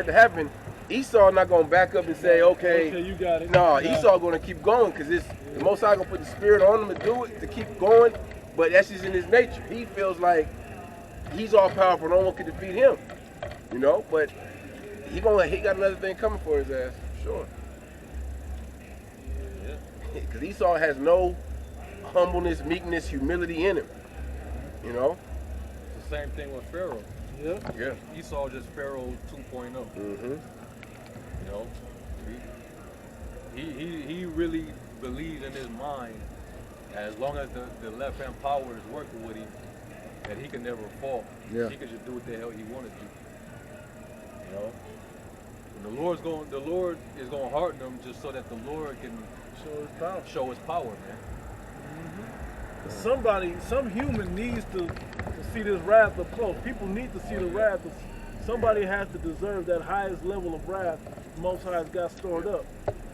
to happen, Esau not going to back up and say, okay, you got it. no, Esau going to keep going because the Most High going to put the spirit on him to do it, to keep going, but that's just in his nature. He feels like he's all powerful, no one can defeat him, you know, but he got another thing coming for his ass, for sure. Because Esau has no humbleness, meekness, humility in him, you know. It's the same thing with Pharaoh. Yeah. Esau just Pharaoh 2.0. Mm-hmm. You know, he really believes in his mind, as long as the left hand power is working with him, that he can never fall. Yeah. He can just do what the hell he wanted to. You know, and the Lord is going to harden him just so that the Lord can show his power, man. Some human needs to see this wrath up close. People need to see the wrath. Somebody has to deserve that highest level of wrath the Most High has got stored up.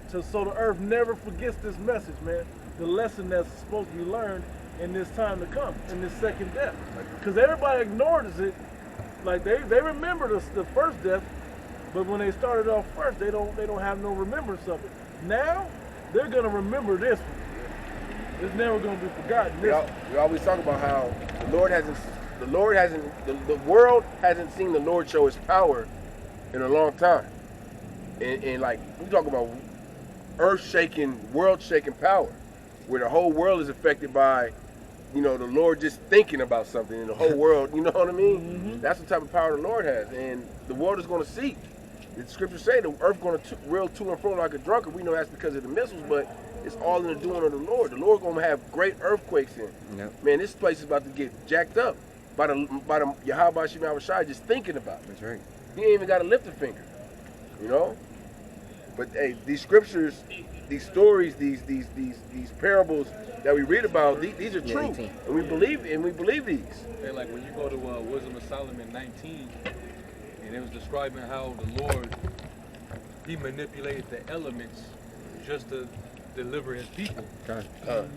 So the earth never forgets this message, man. The lesson that's supposed to be learned in this time to come, in this second death. Because everybody ignores it. Like they remember the first death, but when they started off first, they don't have no remembrance of it. Now they're gonna remember this one. It's never gonna be forgotten. We always talk about how the world hasn't seen the Lord show his power in a long time. And like, we talk about earth-shaking, world-shaking power, where the whole world is affected by, you know, the Lord just thinking about something in the whole world, you know what I mean? Mm-hmm. That's the type of power the Lord has, and the world is going to see. The scriptures say the earth going to reel to and fro like a drunkard. We know that's because of the missiles, but it's all in the doing of the Lord. The Lord going to have great earthquakes in. Yep. Man, this place is about to get jacked up by the Yahweh Shema Shai just thinking about it. That's right. He ain't even got to lift a finger, you know? But hey, these scriptures, these stories, these parables that we read about, these are true, and we believe these. Hey, like when you go to Wisdom of Solomon 19, and it was describing how the Lord, he manipulated the elements just to deliver his people.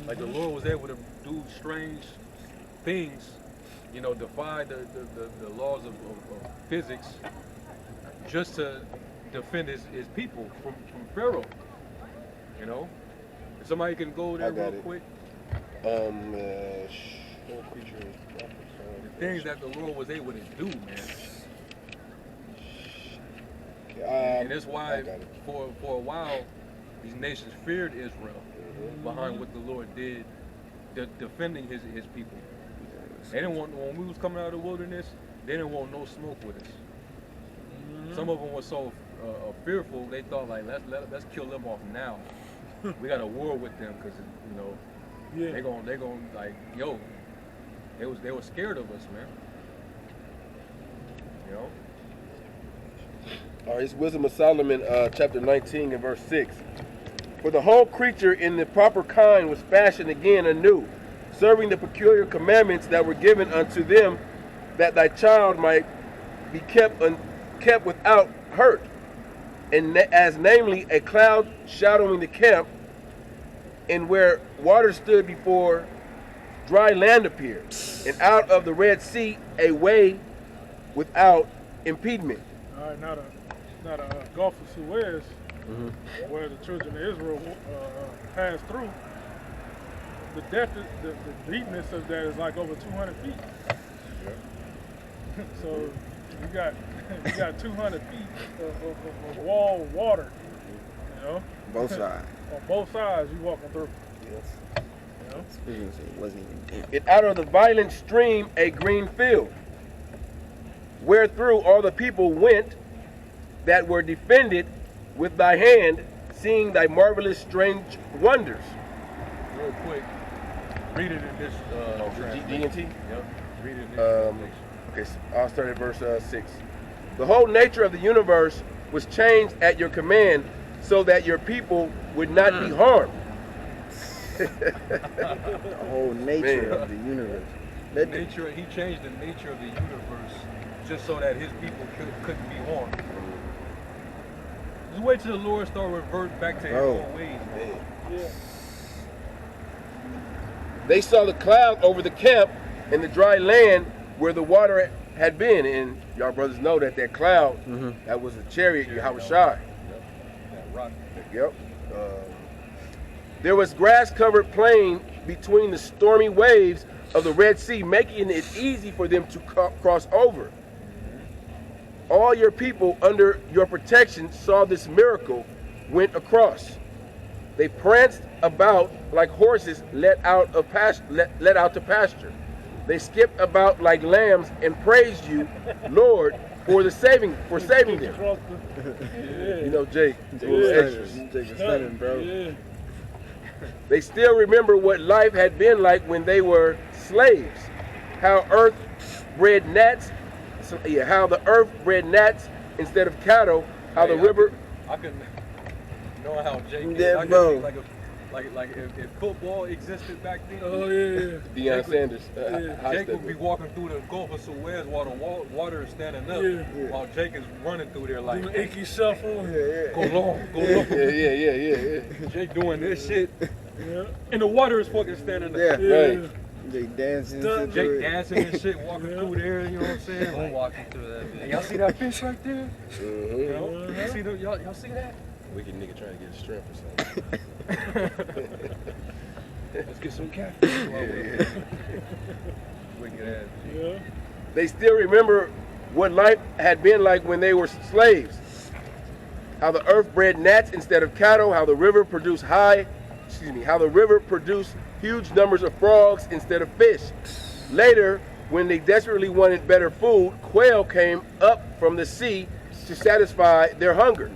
Like the Lord was able to do strange things, you know, defy the laws of physics, just to defend his people from Pharaoh. You know, if somebody can go there real quick. Whole creature. The things that the Lord was able to do, man. And that's why for a while these nations feared Israel behind what the Lord did, defending his people. They didn't want, when we was coming out of the wilderness, they didn't want no smoke with us. Some of them were so fearful, they thought like, let's kill them off now. We got a war with them because, you know, they're gonna like, yo, they were scared of us, man. You know. All right, it's Wisdom of Solomon, chapter 19 and verse 6. For the whole creature in the proper kind was fashioned again anew, serving the peculiar commandments that were given unto them, that thy child might be kept without hurt, and as namely a cloud shadowing the camp, and where water stood before, dry land appeared, and out of the Red Sea a way without impediment. All right, not a Gulf of Suez, where the children of Israel passed through. The depth, the deepness of that is like over 200 feet. So you got 200 feet of wall water, you know? Both sides. On both sides you walking through. Yes. You know? It wasn't even damp. And out of the violent stream a green field, wherethrough all the people went that were defended with thy hand, seeing thy marvelous strange wonders. Real quick, read it in this D&T? Yep. Read it in this Okay, so I'll start at verse 6. The whole nature of the universe was changed at your command, so that your people would not be harmed. The whole nature of the universe. He changed the nature of the universe just so that his people couldn't be harmed. Just wait till the Lord start reverting back to his old ways, man. Yeah. They saw the cloud over the camp and the dry land where the water had been. And y'all brothers know that cloud, that was a chariot, Yahushua. That rock. Yep. There was grass-covered plain between the stormy waves of the Red Sea, making it easy for them to cross over. All your people under your protection saw this miracle, went across. They pranced about like horses let out to pasture. They skipped about like lambs and praised you, Lord, for saving them. You know, Jake, extras. Jake is stunning, bro. Yeah. They still remember what life had been like when they were slaves. How the earth bred gnats instead of cattle. How the river. I can know how Jake. Yeah, I can bro. think like if football existed back then. Oh yeah. Deion Sanders. Jake would be walking through the Gulf of Suez while the water is standing up, while Jake is running through there like Doing the icky shuffle. go long. Yeah. Jake doing this shit, Yeah. and the water is fucking standing up. Yeah. Right. Jake dancing. Done. Jake dancing and shit, walking through there. You know what I'm saying? I'm walking through that Hey, bitch. y'all see that fish right there? Mm-hmm. You know? You see y'all see that? Wicked nigga trying to get his strength or something. Let's get some catfish. Wicked ass. Yeah. They still remember what life had been like when they were slaves. How the earth bred gnats instead of cattle. How the river produced huge numbers of frogs instead of fish. Later, when they desperately wanted better food, quail came up from the sea to satisfy their hunger.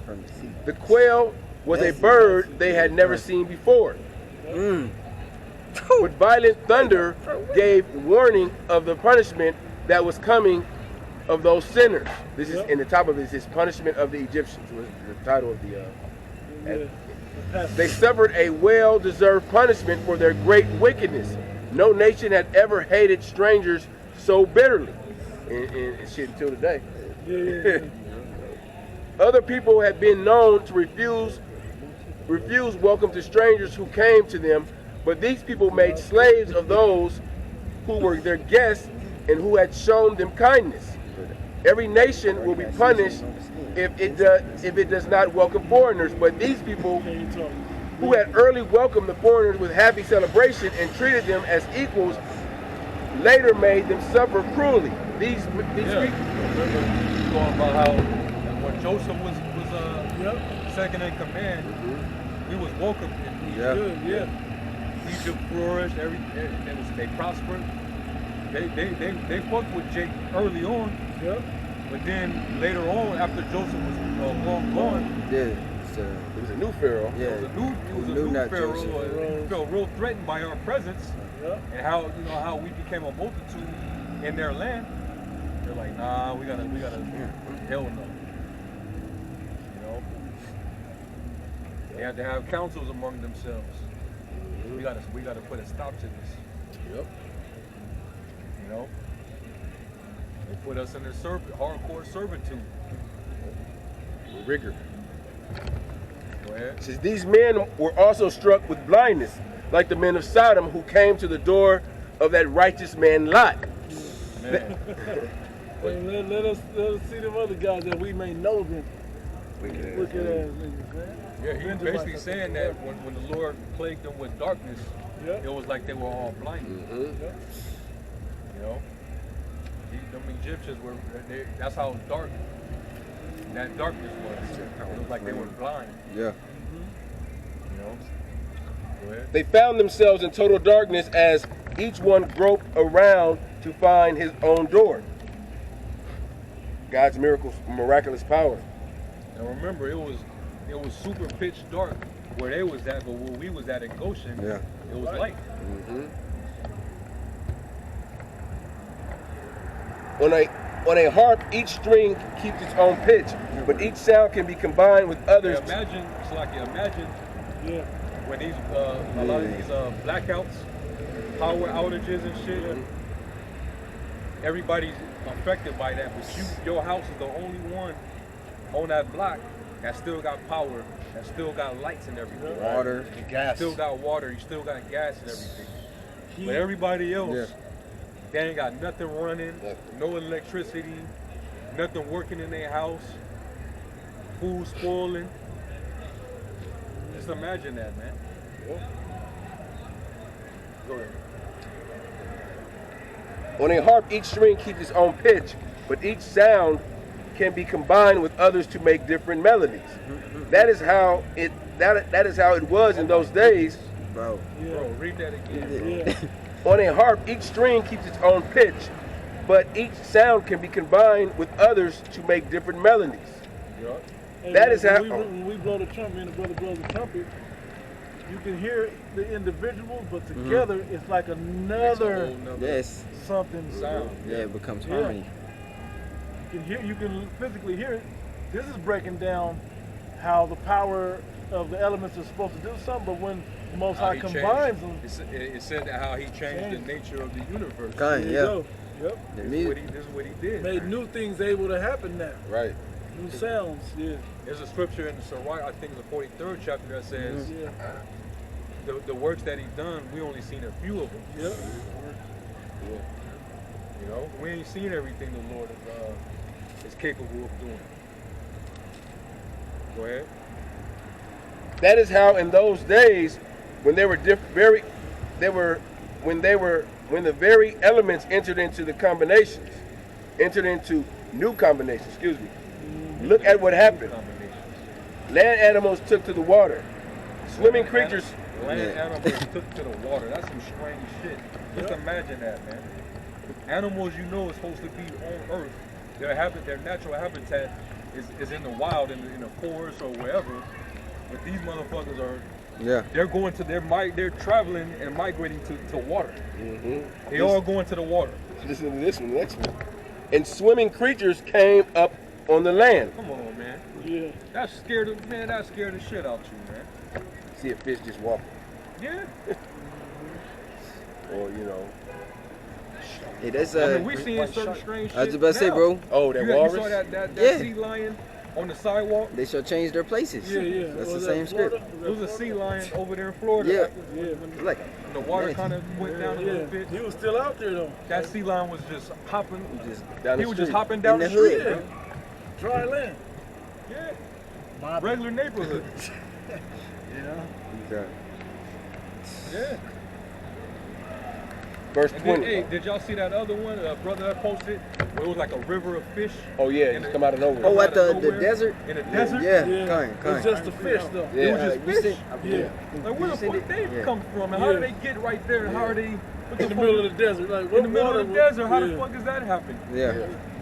From the sea. The quail was a bird they had never seen before. But violent thunder gave warning of the punishment that was coming of those sinners. This is in the top of it, is punishment of the Egyptians, was the title of the They suffered a well-deserved punishment for their great wickedness. No nation had ever hated strangers so bitterly. And shit until today. Other people had been known to refuse welcome to strangers who came to them, but these people made slaves of those who were their guests and who had shown them kindness. Every nation will be punished if it does not welcome foreigners, but these people who had early welcomed the foreigners with happy celebration and treated them as equals later made them suffer cruelly. These people. Remember going about how when Joseph was second in command, we was welcomed in Egypt. Egypt flourished. They prospered. They fucked with Jake early on. But then later on, after Joseph was long gone, It was a new pharaoh. it was a new pharaoh. He felt real threatened by our presence, and how we became a multitude in their land. They're like, nah, we gotta, hell no. You know, they had to have councils among themselves. We gotta put a stop to this. Yep. You know, they put us in their hardcore servitude. Rigor. Go ahead. Says these men were also struck with blindness, like the men of Sodom who came to the door of that righteous man Lot. Man. Let us see them other guys that we may know them. Wicked ass niggas, man. Yeah, he was basically saying that when the Lord plagued them with darkness, it was like they were all blinded. You know, them Egyptians were. That's how dark that darkness was. It was like they were blind. Yeah. You know. Go ahead. They found themselves in total darkness as each one groped around to find his own door. God's miraculous power. Now remember, it was super pitch dark where they was at, but where we was at in Goshen, it was light. On a harp, each string keeps its own pitch, but each sound can be combined with others. Imagine when these a lot of these blackouts, power outages and shit. Everybody's affected by that, but your house is the only one on that block that still got power, that still got lights and everything. Water, And gas. Still got water, you still got gas and everything. But everybody else They ain't got nothing running, Nothing. no electricity, nothing working in their house, food spoiling. Just imagine that, man. Go ahead. On a harp, each string keeps its own pitch, but each sound can be combined with others to make different melodies. That is how it was in those days. Bro. Bro, read that again. Yeah. On a harp, each string keeps its own pitch, but each sound can be combined with others to make different melodies. Yup. Hey, That like is how- when we blow the trumpet, me and the brother blows the trumpet, you can hear the individuals, but together it's like another Yes. something. Sound. Yeah, it becomes Yeah. harmony. You can physically hear it. This is breaking down how the power of the elements is supposed to do something, but when the Most How High he combines changed- them, It said that how he changed the nature of the universe. Kind, there you yeah. go. Yep. The This is music. what he did. Made man. new things able to happen now. Right. New sounds. Yeah. There's a scripture in the Sirach, I think the 43rd chapter, that says Yeah. the works that he done, we only seen a few of them. Yep. You know, we ain't seen everything the Lord is capable of doing. Go ahead. That is how in those days, when they were when the very elements entered into new combinations. Excuse me. Look at what happened. Combinations. Land animals took to the water. Swimming creatures. Land Yeah. animals took to the water. That's some strange shit. Just imagine that, man. Animals you know is supposed to be on Earth. Their natural habitat is in the wild, in the forest or wherever. But these motherfuckers are. Yeah. They're traveling and migrating to water. They all going to the water. Listen to this one, the next one. And swimming creatures came up on the land. Come on, man. Yeah. That scared the shit out you, man. See a fish just walking, Yeah. or you know. Hey, that's I mean, we seeing certain strange shit. I was about to say, now. bro. Oh, that You walrus. saw that Yeah. sea lion on the sidewalk? They shall change their places. Yeah. Yeah. That's Was the that same Florida? script. There was a sea lion over there in Florida. Yeah. Yeah. When Like, the water man. kind of went down a Yeah. little bit. He was still out there though. That sea lion was just hopping. just Down He the was just street. hopping down In the the street. hood. Dry land. Yeah. Regular neighborhood. Yeah. Yeah. Verse And then, 20. hey, did y'all see that other one? Brother that posted where it was like a river of fish. Oh yeah, in just the- come out of nowhere. Oh, at the Nowhere. desert? In the desert? Yeah, Yeah. kind. It's just the fish though. Yeah. It was just You fish. seen- Yeah. Like where the seen fuck it? they Yeah. come from? And how Yeah. do they get right there? And how are they? What In the fuck- middle of the desert, like in the middle of the desert? How the Yeah. fuck is that happening? Yeah.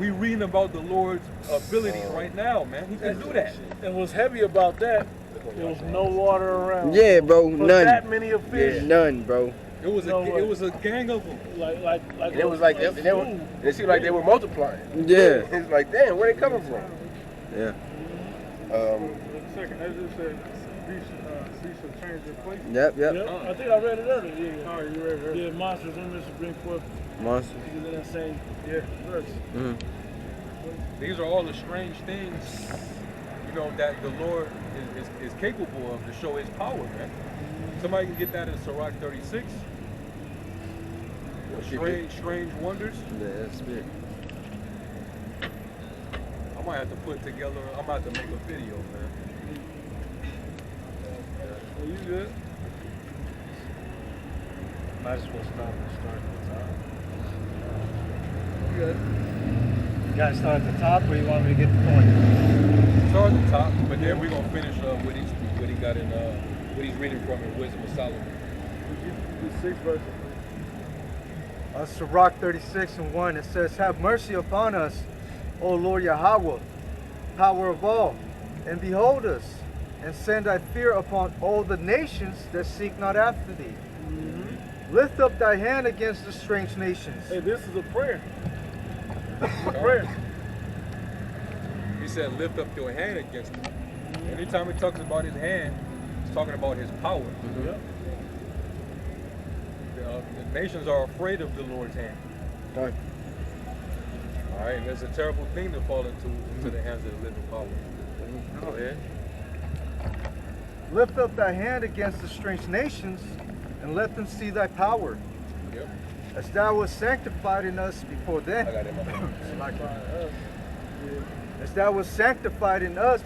We reading about the Lord's abilities right now, man. He can do that. And what's heavy about that, there was no water around. Yeah, bro. But that None. many of fish, None, bro. It was No way. it was a gang of them. like. And it was like it seemed like they were multiplying. Yeah. It's like, damn, where they coming from? Yeah. Second, as you said, these should change their place. Yep, Yeah, yep. I think I read it earlier. Yeah. Oh, you read it earlier? Yeah, monsters and should bring forth. Monster. Because in that same verse. Mm-hmm. These are all the strange things, you know, that the Lord is capable of to show His power, man. Somebody can get that in Sirach 36. Strange wonders. Yeah, that's it. I might have to put together. I might have to make a video, man. Are you good? Might as well stop and start at the top. Good. You gotta start at the top, or you want me to get the point? Start at the top, but then we're gonna finish what he got in what he's reading from in Wisdom of Solomon. The 6 verses. Sirach 36:1, it says, "Have mercy upon us, O Lord Yahweh, power of all, and behold us, and send thy fear upon all the nations that seek not after thee. Lift up thy hand against the strange nations." Hey, this is a prayer. This is a prayer. He said, "Lift up your hand against him." Anytime he talks about his hand, he's talking about his power. Yep. The nations are afraid of the Lord's hand. Right. All right, and it's a terrible thing to fall into the hands of the living power. Go ahead. Lift up thy hand against the strange nations, and let them see thy power. Yep. as thou was sanctified in us before I then. got it in my hand. By us. Yeah. As thou was sanctified in us